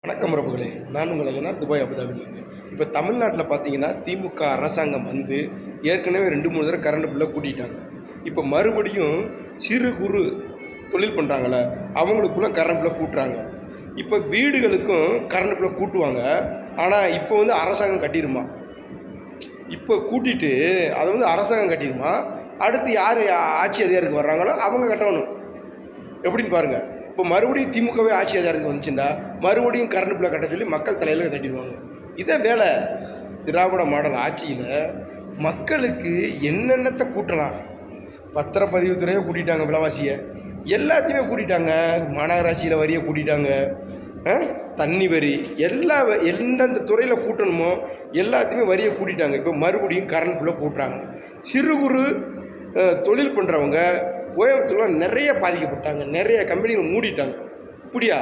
வணக்கம் உறவுகளே, நான் உங்களை துபாய் அபுதாபிலேருந்து. இப்போ தமிழ்நாட்டில் பார்த்தீங்கன்னா திமுக அரசாங்கம் வந்து ஏற்கனவே 2-3 தடவை கரண்ட் பில்லை கூட்டிட்டாங்க. இப்போ மறுபடியும் சிறு குறு தொழில் பண்ணுறாங்கள அவங்களுக்குள்ள கரண்ட் பில்லை கூட்டுறாங்க. இப்போ வீடுகளுக்கும் கரண்ட் பில்லை கூட்டுவாங்க. ஆனால் இப்போ வந்து அரசாங்கம் கட்டிடுமா, இப்போ கூட்டிட்டு அதை வந்து அரசாங்கம் கட்டிடுமா, அடுத்து யார் ஆட்சி அதிகாரத்துக்கு வர்றாங்களோ அவங்க கட்டணும். எப்படின்னு பாருங்கள். இப்போ மறுபடியும் திமுகவே ஆட்சி அதிகாரத்துக்கு வந்துச்சுன்னா மறுபடியும் கரண்ட் பில்லை கட்ட சொல்லி மக்கள் தலையில் தட்டிடுவாங்க. இதே வேலை திராவிட மாடல் ஆட்சியில் மக்களுக்கு என்னென்னத்தை கூட்டலாம். பத்திரப்பதிவுத்துறையை கூட்டிட்டாங்க, விலைவாசியை எல்லாத்தையுமே கூட்டிட்டாங்க, மாநகராட்சியில் வரியை கூட்டிட்டாங்க, தண்ணி வரி எந்தெந்த துறையில் கூட்டணுமோ எல்லாத்தையுமே வரியை கூட்டிட்டாங்க. இப்போ மறுபடியும் கரண்ட் பில்லை கூட்டுறாங்க. சிறு குறு தொழில் பண்ணுறவங்க கோயம்புத்தூரில் நிறைய பாதிக்கப்பட்டாங்க, நிறைய கம்பெனிகள் மூடிட்டாங்க. இப்படியா